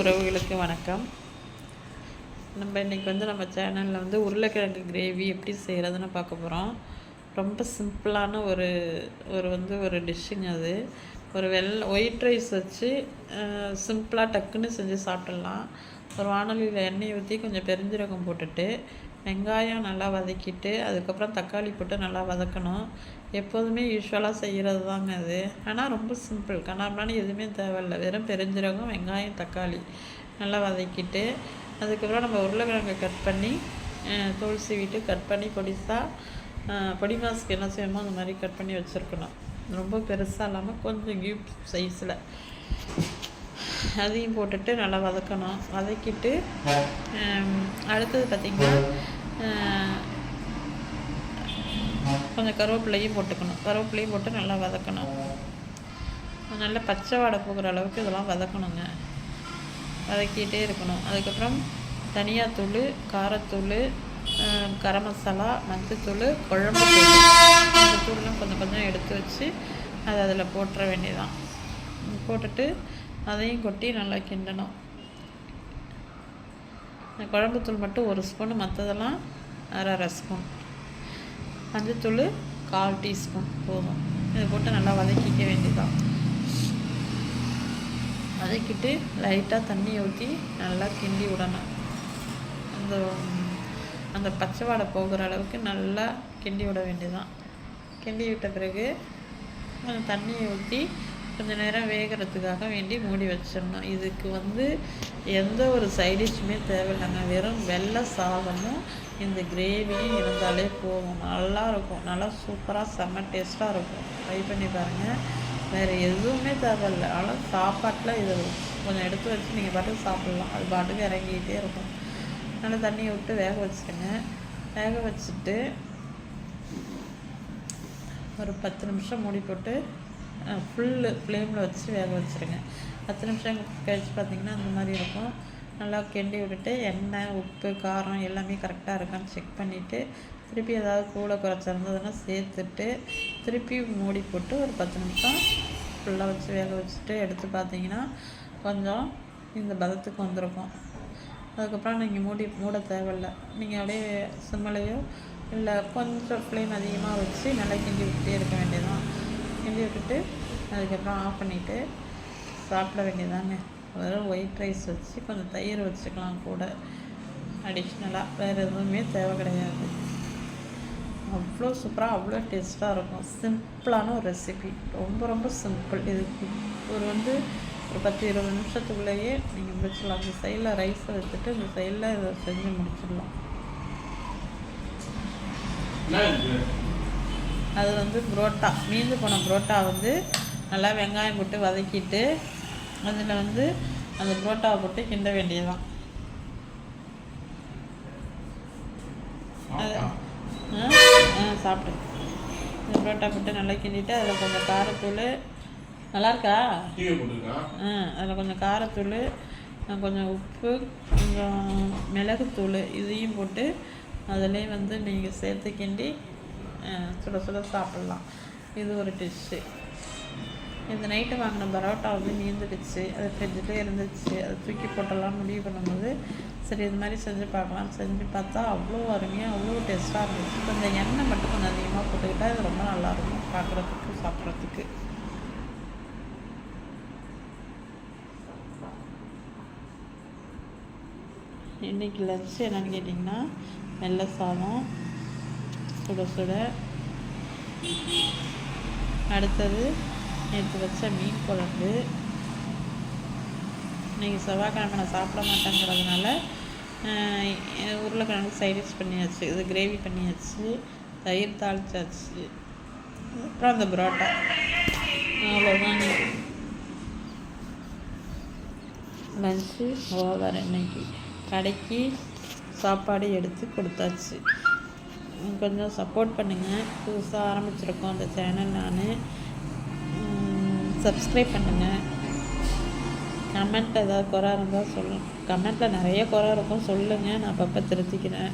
உறவுகளுக்கு வணக்கம். இன்றைக்கி நம்ம சேனலில் உருளைக்கிழங்கு கிரேவி எப்படி செய்கிறதுன்னு பார்க்க போகிறோம். ரொம்ப சிம்பிளான ஒரு டிஷ்ஷுங்க. அது ஒரு ஒயிட் ரைஸ் வச்சு சிம்பிளாக டக்குன்னு செஞ்சு சாப்பிட்றலாம். ஒரு வாணலியில் எண்ணெய் ஊற்றி கொஞ்சம் பெருஞ்சீரகம் போட்டுட்டு வெங்காயம் நல்லா வதக்கிட்டு அதுக்கப்புறம் தக்காளி போட்டு நல்லா வதக்கணும். எப்போதுமே யூஸ்வலாக செய்கிறது தாங்க அது. ஆனால் ரொம்ப சிம்பிள், கண்ணாமண்ணான்னு எதுவுமே தேவையில்லை. வெறும் பெருஞ்சீரகம், வெங்காயம், தக்காளி நல்லா வதக்கிட்டு அதுக்கப்புறம் நம்ம உருளைக்கிழங்கை கட் பண்ணி தோல் சீவிட்டு கட் பண்ணி பொடி மாஸ்க்கு என்ன செய்யணுமோ அந்த மாதிரி கட் பண்ணி வச்சுருக்கணும். ரொம்ப பெருசாக இல்லாமல் கொஞ்சம் கியூப் சைஸில் அதையும் போட்டுட்டு நல்லா வதக்கணும். வதக்கிட்டு அடுத்தது பார்த்திங்கன்னா கொஞ்சம் கருவேப்பிலையும் போட்டுக்கணும். கருவேப்பிலையும் போட்டு நல்லா வதக்கணும். நல்லா பச்சை வாடை போகிற அளவுக்கு இதெல்லாம் வதக்கணுங்க. வதக்கிட்டே இருக்கணும். அதுக்கப்புறம் தனியாத்தூள், காரத்தூள், கரம் மசாலா, மஞ்சத்தூள், குழம்பு தூள், இந்த தூள்லாம் கொஞ்சம் எடுத்து வச்சு அதை அதில் போட்டுற வேண்டியதான். போட்டுட்டு அதையும் கொட்டி நல்லா கிண்டணும். குழம்புத்தூள் மட்டும் 1 ஸ்பூன், மற்றதெல்லாம் அரை ஸ்பூன். மஞ்சத்தூள் 1/4 டீஸ்பூன் போதும். இதை போட்டு நல்லா வதக்கிக்க வேண்டியதான். வதக்கிட்டு லைட்டாக தண்ணி ஊற்றி நல்லா கிண்டி விடணும். அந்த பச்சை வாடை போகிற அளவுக்கு நல்லா கிண்டி விட வேண்டியதான். கிண்டி விட்ட பிறகு கொஞ்சம் தண்ணியை ஊற்றி கொஞ்சம் நேரம் வேகிறதுக்காக வேண்டி மூடி வச்சிடணும். இதுக்கு எந்த ஒரு சைடிஷ்ஷுமே தேவையில்லைங்க. வெறும் வெள்ளை சாதமும் இந்த கிரேவியும் இருந்தாலே போதும். நல்லாயிருக்கும். நல்லா சூப்பராக செம்ம டேஸ்ட்டாக இருக்கும். ட்ரை பண்ணி பாருங்கள். வேறு எதுவுமே தேவையில்லை. ஆனால் சாப்பாட்டில் இது கொஞ்சம் எடுத்து வச்சு நீங்கள் பாட்டுக்கு சாப்பிட்லாம். அது பாட்டுக்கு இறங்கிக்கிட்டே இருக்கும். நல்லா தண்ணியை விட்டு வேக வச்சுருங்க. வேக வச்சுட்டு ஒரு 10 நிமிஷம் மூடி போட்டு ஃபுல்லு ஃப்ளேமில் வச்சு வேக வச்சுருங்க. 10 நிமிஷம் கழிச்சு பார்த்திங்கன்னா அந்த மாதிரி இருக்கும். நல்லா கிண்டி விட்டுட்டு எண்ணெய், உப்பு, காரம் எல்லாமே கரெக்டாக இருக்கான்னு செக் பண்ணிவிட்டு திருப்பி ஏதாவது கூட குறைச்சிருந்ததுன்னா சேர்த்துட்டு திருப்பி மூடி போட்டு ஒரு 10 நிமிஷம் ஃபுல்லாக வச்சு வேக வச்சுட்டு எடுத்து பார்த்திங்கன்னா கொஞ்சம் இந்த பதத்துக்கு வந்திருக்கும். அதுக்கப்புறம் நீங்கள் மூட தேவையில்லை. நீங்கள் அப்படியே சிம்மிலையோ இல்லை கொஞ்சம் ஃப்ளேம் அதிகமாக வச்சு நல்லா கிண்டி விட்டுட்டே இருக்க வேண்டியதான். கிண்டி விட்டுட்டு அதுக்கப்புறம் ஆஃப் பண்ணிவிட்டு சாப்பிட வேண்டியதாங்க. வெறும் ஒயிட் ரைஸ் வச்சு கொஞ்சம் தயிர் வச்சுக்கலாம் கூட அடிஷ்னலாக. வேறு எதுவுமே தேவை கிடையாது. அவ்வளோ சூப்பராக, அவ்வளோ டேஸ்ட்டாக இருக்கும். சிம்பிளான ஒரு ரெசிபி. ரொம்ப சிம்பிள். இதுக்கு ஒரு 10-20 நிமிஷத்துக்குள்ளேயே நீங்கள் முடிச்சிடலாம். அந்த சைடில் ரைஸை வச்சுட்டு இந்த சைடில் இதை செஞ்சு முடிச்சிடலாம். அது புரோட்டா, மீந்து போன புரோட்டா நல்லா வெங்காயம் போட்டு வதக்கிட்டு அதில் அந்த புரோட்டாவை போட்டு கிண்ட வேண்டியதுதான். அது சாப்பிட்டு இந்த புரோட்டா போட்டு நல்லா கிண்டிட்டு அதில் கொஞ்சம் காரத்தூள், நல்லாயிருக்கா? அதில் கொஞ்சம் காரத்தூள், கொஞ்சம் உப்பு, கொஞ்சம் மிளகுத்தூள் இதையும் போட்டு அதிலே நீங்கள் சேர்த்து கிண்டி சுட சாப்பிட்லாம். இது ஒரு டிஷ்ஷு. இந்த நைட்டு வாங்கின பரோட்டா மீந்துடுச்சு. அது ஃப்ரிட்ஜிலே இருந்துச்சு. அதை தூக்கி போட்டலாம் முடிவு பண்ணும்போது சரி இது மாதிரி செஞ்சு பார்க்கலாம். செஞ்சு பார்த்தா அவ்வளோ அருமையாக, அவ்வளோ டேஸ்ட்டாக இருந்துச்சு. கொஞ்சம் எண்ணெய் மட்டும் கொஞ்சம் அதிகமாக போட்டுக்கிட்டால் இது ரொம்ப நல்லாயிருக்கும் பார்க்குறதுக்கு, சாப்பிட்றதுக்கு. இன்றைக்கி லன்ச்சு என்னென்னு கேட்டிங்கன்னா வெள்ளை சாதம் சுட அடுத்தது நேற்று வச்ச மீன் குழம்பு. இன்றைக்கி செவ்வாய்க்கிழமை நான் சாப்பிட மாட்டேங்கிறதுனால உருளைக்கிழங்கு சைடிஷ் பண்ணியாச்சு. இது கிரேவி பண்ணியாச்சு, தயிர் தாளிச்சாச்சு, அப்புறம் அந்த புரோட்டா. அவ்வளோதாங்க லன்ச்சு. ஓவர். இன்னைக்கு கடைக்கு சாப்பாடு எடுத்து கொடுத்தாச்சு. கொஞ்சம் சப்போர்ட் பண்ணுங்கள். புதுசாக ஆரம்பிச்சிருக்கோம் அந்த சேனல். நான் சப்ஸ்கிரைப் பண்ணுங்கள். கமெண்ட் ஏதாவது குறை இருந்தால் கமெண்ட்டில் நிறைய குறை இருக்கும், சொல்லுங்கள். நான் அப்பப்போ திருத்திக்கிறேன்.